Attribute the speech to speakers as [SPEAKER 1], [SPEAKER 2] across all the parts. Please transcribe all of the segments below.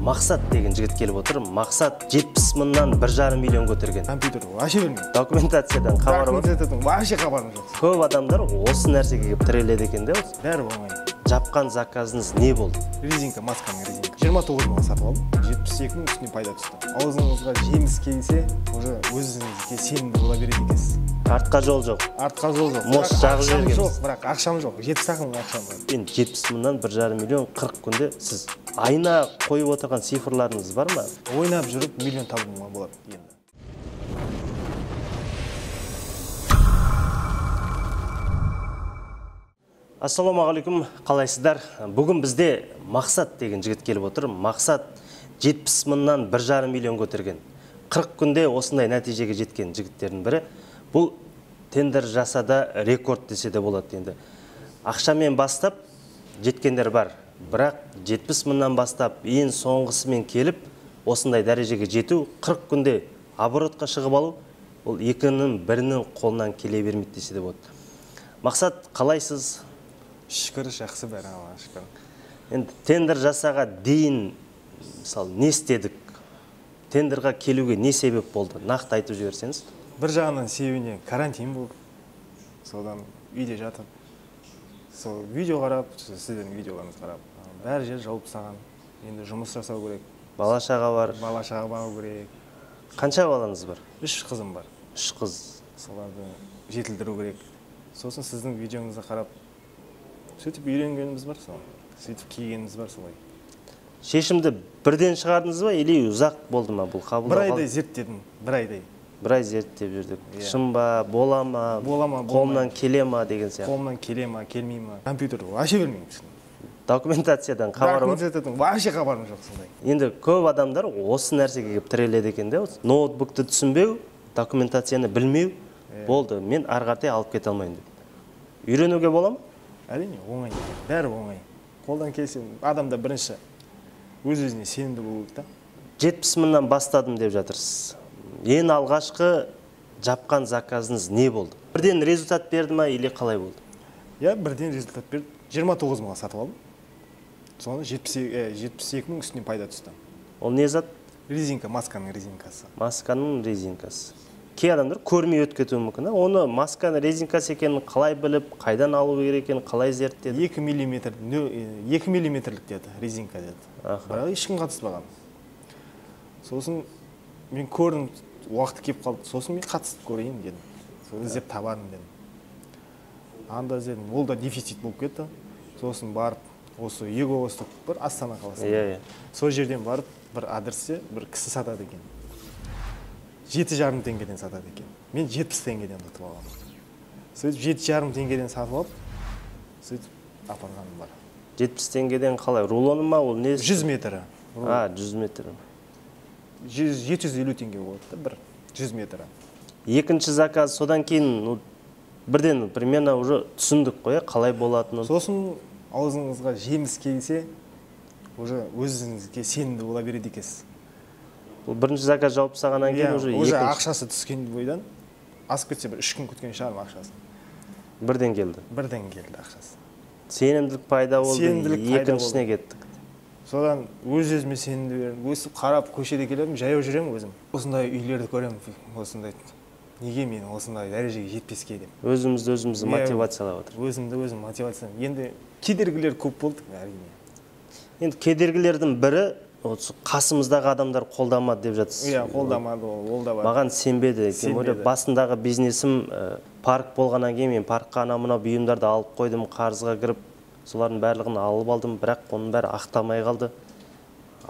[SPEAKER 1] Мақсат деген жігіт келіп отыр. Мақсат 70 мыңнан 1,5 миллион көтерген.
[SPEAKER 2] Компьютер вообще білмеймін.
[SPEAKER 1] Документациядан хабары бар.
[SPEAKER 2] Вообще хабарым жоқ.
[SPEAKER 1] Көп адамдар осы нәрсеге келіп тіреледі екен де.
[SPEAKER 2] Бәрі оңай.
[SPEAKER 1] Жапқан заказыңыз не болды?
[SPEAKER 2] Резинка, масканың резинка. 29 мыңға сатып алдым. 72 мың үстіне пайда түсті. Аузыңызға жеміс келсе, уже өзіңізге сенімді бола береді екенсіз.
[SPEAKER 1] Артқа жол жоқ.
[SPEAKER 2] Артқа жол жоқ.
[SPEAKER 1] Мост жағып жібергенсіз.
[SPEAKER 2] Жоқ, бірақ ақшам жоқ. 70 мың ақшам бар.
[SPEAKER 1] Енді 70 мыңнан 1,5 миллион 40 күнде сіз айына қойып отырған цифрларыңыз бар ма?
[SPEAKER 2] Ойнап жүріп миллион табуға болады енді.
[SPEAKER 1] Ассалаумағалейкум, қалайсыздар? Бүгін бізде Мақсат деген жігіт келіп отыр. Мақсат 70 мыңнан 1,5 миллион көтерген. 40 күнде осындай нәтижеге жеткен жігіттердің бірі. Бұл тендер жасада рекорд десе де болады енді. Ақшамен бастап жеткендер бар. Бірақ 70 мыңнан бастап ең соңғысымен келіп, осындай дәрежеге жету 40 күнде оборотқа шығып алу, ол екінің бірінің қолынан келе бермейді десе де болады. Мақсат, қалайсыз?
[SPEAKER 2] Шүкір, жақсы бәрі Аллаға шүкір.
[SPEAKER 1] Енді тендер жасаға дейін мысалы не істедік? Тендерға келуге не себеп болды? Нақты айтып жіберсеңіз.
[SPEAKER 2] Бір жағынан себебіне карантин болды. Содан үйде жатып, сол видео қарап, сіздердің видеоларыңызды қарап, бәрі жер жауып тастаған. Енді жұмыс жасау керек.
[SPEAKER 1] Бала-шаға бар.
[SPEAKER 2] Бала-шаға бағу керек.
[SPEAKER 1] Қанша балаңыз бар?
[SPEAKER 2] 3 қызым бар.
[SPEAKER 1] 3 қыз.
[SPEAKER 2] Соларды жетілдіру керек. Сосын сіздің видеоңызды қарап, сөйтіп үйренгеніміз бар, сөйтіп кигеніміз бар солай.
[SPEAKER 1] Шешімді бірден шығардыңыз ба, или ұзақ болды ма бұл қабылдау?
[SPEAKER 2] Бір айдай зерттедім, бір айдай.
[SPEAKER 1] Бір ай зерттеп жүрдік. Шын ба, бола ма, қолымнан келе ма деген сияқты.
[SPEAKER 2] Қолымнан келе ма, келмей ма. Компьютер вообще білмеймін.
[SPEAKER 1] Документациядан хабары бар.
[SPEAKER 2] Документациядан вообще хабарым жоқ сондай.
[SPEAKER 1] Енді көп адамдар осы нәрсеге келіп тіреледі екен де. Ноутбукты түсінбеу, документацияны білмеу, болды, мен ары қаратай алып кете алмайын деп. Үйренуге бола ма?
[SPEAKER 2] Әрине, оңай. Бәрі оңай. Қолдан келсе, адамда бірінші өз-өзіне сенімді болу керек та.
[SPEAKER 1] 70 мыңнан бастадым деп жатырсыз. Ең алғашқы жапқан заказыңыз не болды? Бірден результат берді ма, или қалай болды?
[SPEAKER 2] Бірден результат берді. 29 мыңға сатып алдым. Соны 72 мың үстіне пайда түсті.
[SPEAKER 1] Ол не зат?
[SPEAKER 2] Резинка, масканың резинкасы.
[SPEAKER 1] Масканың резинкасы. Кей адамдар көрмей өткетуі мүмкін. Оны масканың резинкасы екенін қалай біліп, қайдан алу керек екенін қалай зерттеді?
[SPEAKER 2] 2 миллиметрлік деді, резинка деді. Бірақ ешкім қатыспаған. Сосын мен көрдім, уақыты кеп қалды. Сосын мен қатысып көрейін дедім. Соны іздеп табарым дедім. Анда іздедім, ол да дефицит болып кетті. Сосын барып, осы Еговостық бір Астана қаласында. Сол жерден барып, бір адресте бір кісі сатады екен. 7,5 теңгеден сатады екен. Мен 70 теңгеден ұтып алғанмын. Сөйтіп 7,5 теңгеден сатып алып, сөйтіп апарғаным бар.
[SPEAKER 1] 70 теңгеден қалай? Рулоны ма ол не?
[SPEAKER 2] 100 метрі.
[SPEAKER 1] 100 метр.
[SPEAKER 2] 750 теңге болады, бір 100 метрі.
[SPEAKER 1] Екінші заказ, содан кейін бірден примерно уже түсіндік қой, қалай болатынын.
[SPEAKER 2] Сосын аузыңызға жеміс келсе, уже өзіңізге сенімді бола береді екенсіз.
[SPEAKER 1] Бұл бірінші заказ жауып тастағаннан кейін
[SPEAKER 2] уже ақшасы түскен бойдан асып кетсе бір 3 күн күткен шығарым ақшасын.
[SPEAKER 1] Бірден келді.
[SPEAKER 2] Бірден келді ақшасы.
[SPEAKER 1] Сенімділік пайда болды, екіншісіне кеттік.
[SPEAKER 2] Содан өз-өзіме сенімді бердім. Өсіп қарап көшеде келемін, жаяу жүремін өзім. Осындай үйлерді көремін, осындай. Неге мен осындай дәрежеге жетпеске деп.
[SPEAKER 1] Өзімізді мотивациялап отыр.
[SPEAKER 2] Өзімді өзім мотивациялап. Енді кедергілер көп болды, әрине.
[SPEAKER 1] Енді кедергілердің бірі қасымыздағы адамдар қолдамады деп жатырсыз.
[SPEAKER 2] Қолдамады, ол да бар.
[SPEAKER 1] Маған сенбеді. Басындағы бизнесім парк болғаннан кейін мен паркқа мына бұйымдарды алып қойдым, қарызға кіріп, солардың барлығын алып алдым, бірақ оның бәрі ақтамай қалды.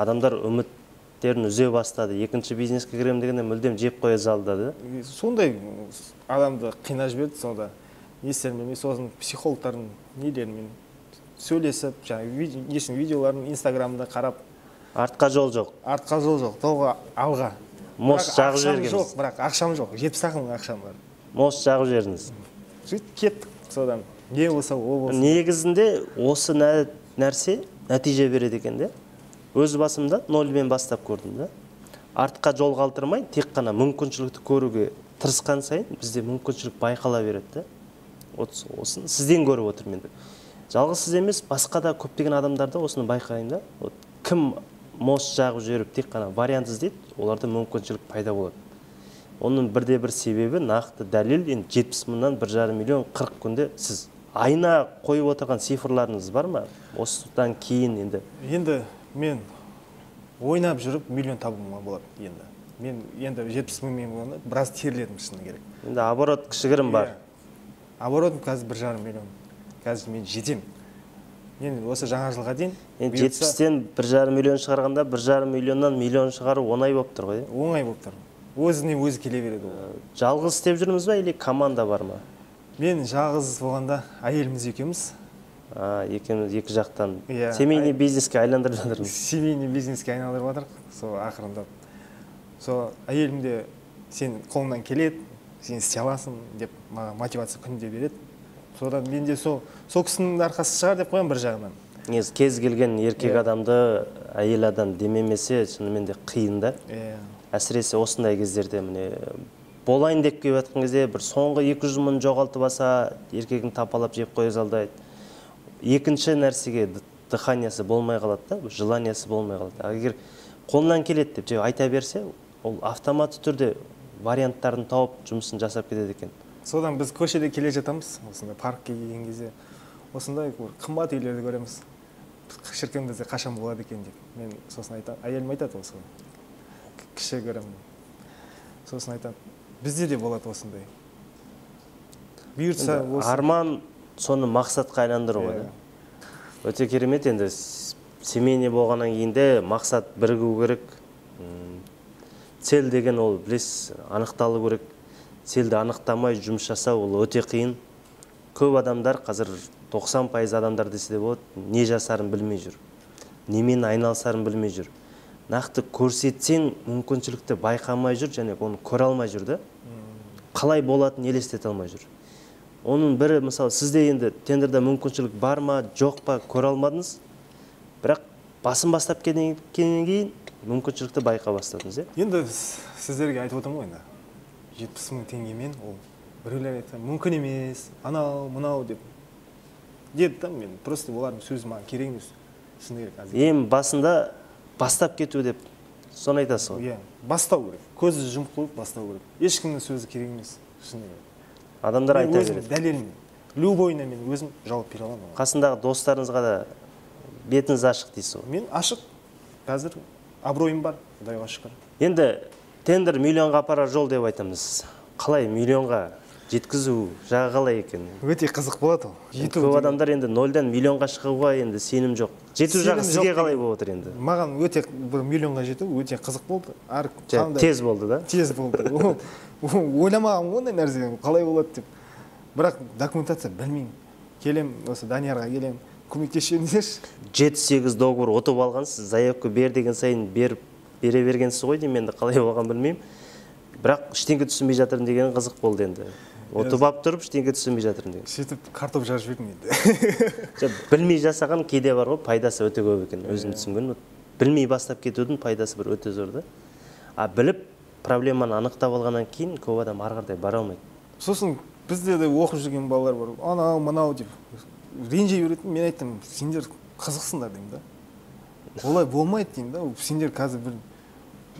[SPEAKER 1] Адамдар үміттерін үзе бастады. Екінші бизнеске кіремін дегенде мүлдем жеп қоя салды.
[SPEAKER 2] Сондай адамды қинап жіберді, сонда не істерін білмей, сосын психологтардың нелерімен сөйлесіп, видеоларын Инстаграмда қарап,
[SPEAKER 1] артқа жол жоқ.
[SPEAKER 2] Артқа жол жоқ, толға алға.
[SPEAKER 1] Мост жағып жібергенсіз.
[SPEAKER 2] Бірақ ақшам жоқ, 70 мың ақшам бар.
[SPEAKER 1] Мост жағып жібердіңіз.
[SPEAKER 2] Сөйтіп кеттік, содан не болса ол болса.
[SPEAKER 1] Негізінде осы нәрсе нәтиже береді екен де. Өз басымда нольмен бастап көрдім да. Артқа жол қалдырмай, тек қана мүмкіншілікті көруге тырысқан сайын бізде мүмкіншілік байқала береді. Осын сізден көріп отырмын енді. Жалғыз сіз емес, басқа да көптеген адамдарда осыны байқайын да. Кім мост жағып жіберіп тек қана вариант іздейді, оларда мүмкіншілік пайда болады. Оның бірде-бір себебі нақты дәлел, енді 70 мыңнан 1,5 миллион 40 күнде сіз айына қойып отырған цифрларыңыз бар ма? Осыдан кейін
[SPEAKER 2] енді мен ойнап жүріп миллион табуыма болады енді. Мен енді 70 мыңмен біраз терледім шыны керек.
[SPEAKER 1] Енді оборот кішігірім бар.
[SPEAKER 2] Оборотым қазір 1,5 миллион. Қазір мен жетем. Мен осы жаңа жылға дейін
[SPEAKER 1] 70-тен 1,5 миллион шығарғанда 1,5 миллионнан миллион шығару оңай болып тұр ғой.
[SPEAKER 2] Оңай болып тұр. Өзіне өзі келе береді ол.
[SPEAKER 1] Жалғыз істеп жүрміз ба или команда бар ма?
[SPEAKER 2] Мен жалғыз болғанда әйеліміз екеуміз.
[SPEAKER 1] Екеуміз екі жақтан семейный бизнеске айналдырып жатырмыз.
[SPEAKER 2] Семейный бизнеске айналдырып жатырмық. Сол ақырындап. Сол әйелім де сен қолыңнан келеді, сен істей аласың деп маған мотивация күнде береді. Содан мен де сол кісінің арқасы шығар деп қоямын бір жағынан.
[SPEAKER 1] Негізі кез келген еркек адамды әйел адам демемесе шынымен де қиын да. Әсіресе осындай кездерде міне болайын деп келіп жатқан кезде бір соңғы 200 мың жоғалтып алса, еркегін тапалап жеп қоя салдайды. Екінші нәрсеге дыханиясы болмай қалады да, желаниясы болмай қалады. Егер қолынан келеді деп айта берсе, ол автоматты түрде варианттарын тауып жұмысын жасап кетеді екен.
[SPEAKER 2] Содан біз көшеде келе жатамыз, осындай паркке келген кезде, осындай қымбат үйлерді көреміз. Шіркін бізде қашан болады екен деп. Мен сосын айтам, әйелім айтады осы. Кіші көремін. Сосын айтам, бізде де болады осындай. Бұйыртса осы.
[SPEAKER 1] Арман соны мақсатқа айналдыру ғой. Өте керемет. Енді семейный болғаннан кейін де мақсат бірігу керек. Цел деген ол білесіз, анықталу керек. Целді анықтамай жұмыс жасау ол өте қиын. Көп адамдар, қазір 90% адамдар десе де болады, не жасарын білмей жүр. Немен айналысарын білмей жүр. Нақты көрсетсең мүмкіншілікті байқамай жүр, және оны көре алмай жүр да. Қалай болатынын елестете алмай жүр. Оның бірі, мысалы, сізде енді тендерде мүмкіншілік бар ма, жоқ па, көре алмадыңыз. Бірақ басын бастап кеткеннен кейін мүмкіншілікті байқа бастадыңыз.
[SPEAKER 2] Енді сіздерге айтып отырмын ғой енді. 70 мың теңгемен ол біреулер айтса мүмкін емес, анау, мынау деп. Деді да, мен просто олардың сөзі маған керек емес. Шыны керек азыр.
[SPEAKER 1] Ең басында бастап кету деп соны айтасыз ғой.
[SPEAKER 2] Бастау керек. Көзді жұмып қойып бастау керек. Ешкімнің сөзі керек емес. Шыны керек.
[SPEAKER 1] Адамдар айта береді.
[SPEAKER 2] Өзім дәлелмен, любойына мен өзім жауап бере аламын.
[SPEAKER 1] Қасындағы достарыңызға да бетіңіз ашық дейсіз ғой.
[SPEAKER 2] Мен ашық. Қазір абыройым бар, Құдайға шүкір.
[SPEAKER 1] Енді тендер миллионға апарар жол деп айтамыз. Қалай миллионға жеткізу жағы қалай екен?
[SPEAKER 2] Өте қызық болады ол.
[SPEAKER 1] Көп адамдар енді 0-дан миллионға шығуға енді сенім жоқ. Жету жағы сізге қалай болып отыр енді?
[SPEAKER 2] Маған өте бір миллионға жету өте қызық болды.
[SPEAKER 1] Тез болды да?
[SPEAKER 2] Тез болды. Ойламағам ондай нәрсе қалай болады деп. Бірақ документация білмеймін. Келем, осы Даниярға келем, көмектесемін десеңші.
[SPEAKER 1] 7-8 договор ұтып алғансыз, заявка бер деген сайын бере бергенсіз ғой деймін, енді қалай болған білмеймін. Бірақ ештеңе түсінбей жатырмын деген қызық болды енді. Ұтып алып тұрып ештеңе түсінбей жатырмын деген.
[SPEAKER 2] Сөйтіп картоп жарып жібердім енді.
[SPEAKER 1] Білмей жасаған кейде бар ғой, пайдасы өте көп екен. Өзім түсінген. Білмей бастап кетудің пайдасы бір өте зор да. Біліп проблеманы анықтап алғаннан кейін көп адам ары қарай бара алмайды.
[SPEAKER 2] Сосын бізде де оқып жүрген балалар бар. Анау, мынау деп ренжи береді. Мен айттым, сендер қызықсыңдар деймін да. Олай болмайды деймін да. Сендер қазір бір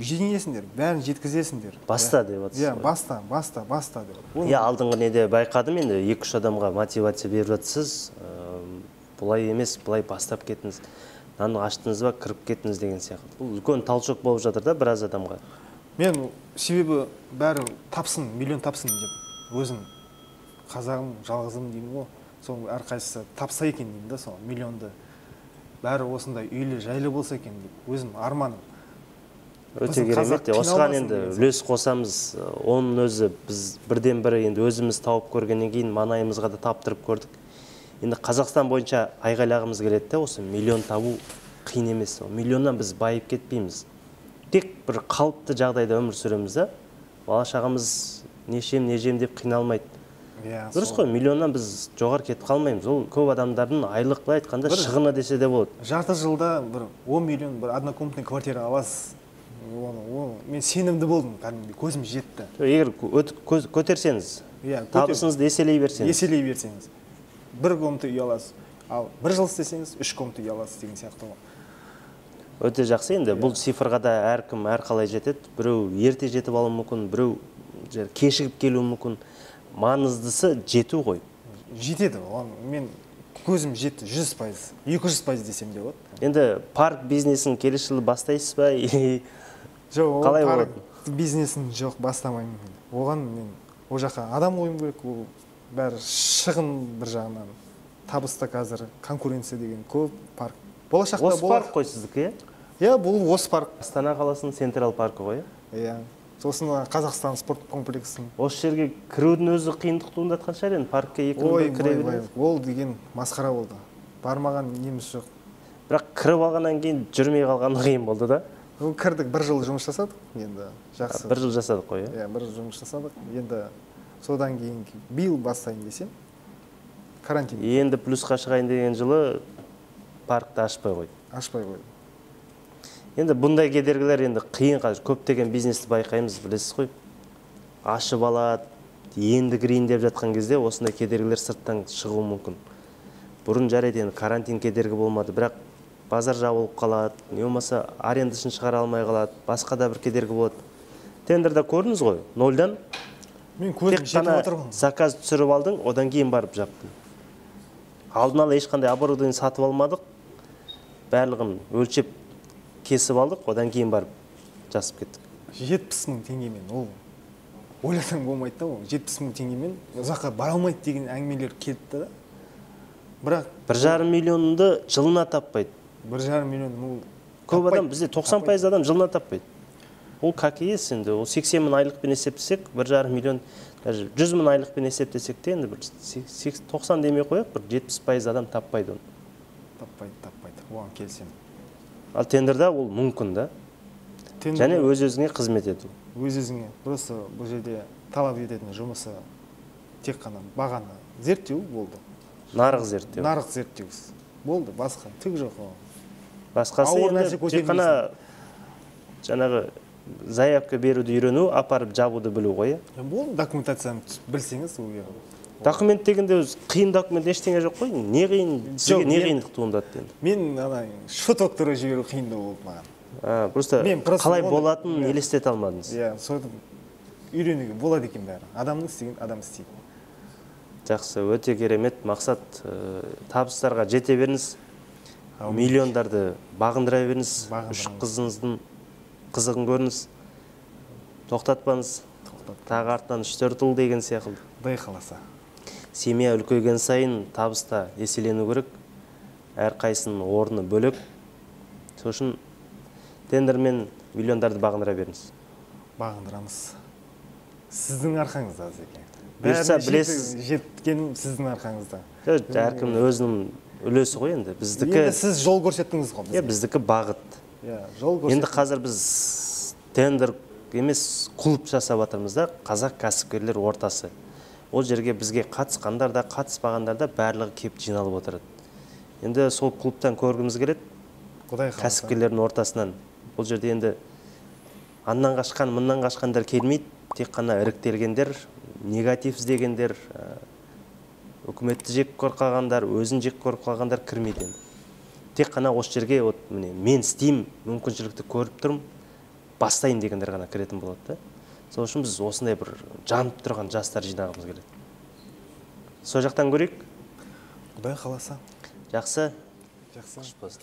[SPEAKER 2] жеңесіңдер, бәрін жеткізесіңдер.
[SPEAKER 1] Баста деп отырсыз.
[SPEAKER 2] Баста деп.
[SPEAKER 1] Алдыңғы неде байқадым енді 2-3 адамға мотивация беріп жатсыз. Бұлай емес, бұлай бастап кетіңіз. Наны аштыңыз ба, кіріп кетіңіз деген сияқты. Бұл үлкен талшоқ болып жатыр да біраз адамға.
[SPEAKER 2] Мен себебі бәрі тапсын, миллион тапсын деп. Өзім қазағым, жалғызым деймін ғой. Сол әрқайсысы тапса екен деймін да, сол миллионды. Бәрі осындай үйлі, жайлы болса екен деп. Өзім арманым.
[SPEAKER 1] Өте керемет. Осыған енді үлес қосамыз. Оның өзі біз бірден бірі енді өзіміз тауып көргеннен кейін маңайымызға да таптырып көрдік. Енді Қазақстан бойынша айғайлағымыз келеді де, осы миллион табу қиын емес. Миллионнан біз байып кетпейміз. Тек бір қалыпты жағдайда өмір сүреміз да. Бала шағамыз нешем деп қиналмайды. Дұрыс қой, миллионнан біз жоғары кетіп қалмаймыз. Ол көп адамдардың айлық былай айтқанда шығыны десе де болады.
[SPEAKER 2] Жарты жылда бір 10 миллион бір однокомнатный квартира аласыз. Мен сенімді болдым, кәдімгідей көзім жетті.
[SPEAKER 1] Егер көтерсеңіз, табысыңызды еселей
[SPEAKER 2] берсеңіз. Бір комната үй аласыз, ал бір жыл істесеңіз, 3 комната үй аласыз деген сияқты ғой.
[SPEAKER 1] Өте жақсы. Енді бұл цифрға да әркім әрқалай жетеді. Біреу ерте жетіп алуы мүмкін, біреу кешігіп келуі мүмкін. Маңыздысы жету ғой.
[SPEAKER 2] Жетеді. Мен көзім жетті 100%, 200% десем де болады.
[SPEAKER 1] Енді парк бизнесін келесі жылы бастайсыз ба?
[SPEAKER 2] Жоқ,
[SPEAKER 1] қалай
[SPEAKER 2] парк
[SPEAKER 1] болады?
[SPEAKER 2] бизнесін жоқ, бастамаймын. Оған мен о жаққа адам қоюым керек, ол бәрі шығын бір жағынан. Табыста қазір конкуренция деген көп, парк. Болашақта
[SPEAKER 1] осы парк қой сіздікі,
[SPEAKER 2] иә, бұл осы парк.
[SPEAKER 1] Астана қаласының Централ паркі ғой.
[SPEAKER 2] Иә. Сосын Қазақстан спорт комплексін.
[SPEAKER 1] Осы жерге кірудің өзі қиындық туындатқан шығар енді, паркке екі кіре береді.
[SPEAKER 2] Ол деген масқара болды. Бармаған неміз жоқ.
[SPEAKER 1] Бірақ кіріп алғаннан кейін жүрмей қалғаны қиын болды да.
[SPEAKER 2] Кірдік, бір жыл жұмыс жасадық, енді жақсы.
[SPEAKER 1] Бір жыл жасадық қой,
[SPEAKER 2] иә? Бір жыл жұмыс жасадық. Енді содан кейін биыл бастайын десем, карантин.
[SPEAKER 1] Енді плюсқа шығайын деген жылы паркты ашпай қойды.
[SPEAKER 2] Ашпай қойды.
[SPEAKER 1] Енді бұндай кедергілер енді қиын, қазір көптеген бизнесті байқаймыз, білесіз ғой. Ашып алады, енді кірейін деп жатқан кезде осындай кедергілер сырттан шығуы мүмкін. Бұрын жарайды, енді карантин кедергі болмады, бірақ базар жабылып қалады, не болмаса арендасын шығара алмай қалады, басқа да бір кедергі болады. Тендерда көрдіңіз ғой, нольдан
[SPEAKER 2] мен көзім жетіп отырмын.
[SPEAKER 1] Заказ түсіріп алдың, одан кейін барып жаптың. Алдын ала ешқандай оборудование сатып алмадық, барлығын өлшеп кесіп алдық, одан кейін барып жасып кеттік.
[SPEAKER 2] 70 мың теңгемен, ол ойласаң болмайды да, 70 мың теңгемен ұзаққа бара алмайды деген әңгімелер келді да. Бірақ
[SPEAKER 1] 1,5 миллионды жылына таппайды.
[SPEAKER 2] 1,5 миллион ол
[SPEAKER 1] көп адам, бізде 90% адам жылына таппайды. Ол как есть енді, ол 80 мың айлықпен есептесек, 1,5 миллион, даже 100 мың айлықпен есептесек те, енді 90 демей қояқ, 70% адам таппайды оны.
[SPEAKER 2] Таппайды, оған келсем.
[SPEAKER 1] Ал тендерда ол мүмкін да. Және өз-өзіңе қызмет ету.
[SPEAKER 2] Өз-өзіңе. Просто бұл жерде талап ететін жұмысы тек қана бағаны зерттеу болды.
[SPEAKER 1] Нарық зерттеу.
[SPEAKER 2] Нарық зерттеу. Болды, басқа түк жоқ.
[SPEAKER 1] Басқасы енді тек қана жаңағы заявка беруді үйрену, апарып жабуды білу ғой.
[SPEAKER 2] Болды, документацияны білсеңіз,
[SPEAKER 1] документ дегенде қиын документ ештеңе жоқ қой. Не қиын, сізге не қиындық туындады енді?
[SPEAKER 2] Мен шотоктары жіберу қиындау болды маған.
[SPEAKER 1] Просто қалай болатынын елестете алмадыңыз.
[SPEAKER 2] Иә, соны үйренуге болады екен бәрі. Адамның істеген адам істейді.
[SPEAKER 1] Жақсы, өте керемет. Мақсат, табыстарға жете беріңіз. Миллиондарды бағындыра беріңіз. Үш қызыңыздың қызығын көріңіз. Тоқтатпаңыз. Тағы артынан 3-4 ұл деген сияқты.
[SPEAKER 2] Құдай қаласа.
[SPEAKER 1] Семья үлкейген сайын табыста еселену керек. Әрқайсының орны бөлек. Сосын тендермен миллиондарды бағындыра беріңіз.
[SPEAKER 2] Бағындырамыз. Сіздің арқаңызда екен.
[SPEAKER 1] Бұйырса білесіз.
[SPEAKER 2] Жеткенім сіздің арқаңызда.
[SPEAKER 1] Әркімнің өзінің үлесі ғой енді.
[SPEAKER 2] Енді сіз жол көрсеттіңіз ғой бізге.
[SPEAKER 1] Біздікі бағыт. Енді қазір біз тендер емес, клуб жасап жатырмыз да, қазақ кәсіпкерлер ортасы. Ол жерге бізге қатысқандар да, қатыспағандар да барлығы кеп жиналып отырады. Енді сол клубтан көргіміз келеді. Кәсіпкерлердің ортасынан. Бұл жерде енді аннан қашқан, мыннан қашқандар келмейді. Тек қана іріктелгендер, негатив іздегендер, үкіметті жек көріп өзін жек көріп қалғандар кірмейді енді. Тек қана осы жерге мен істеймін, мүмкіншілікті көріп тұрмын, бастайын дегендер ғана кіретін болады. Сол үшін біз осындай бір жанып тұрған жастар жинағымыз келеді. Сол жақтан көрейік.
[SPEAKER 2] Құдай қаласа.
[SPEAKER 1] Жақсы.
[SPEAKER 2] Жақсы.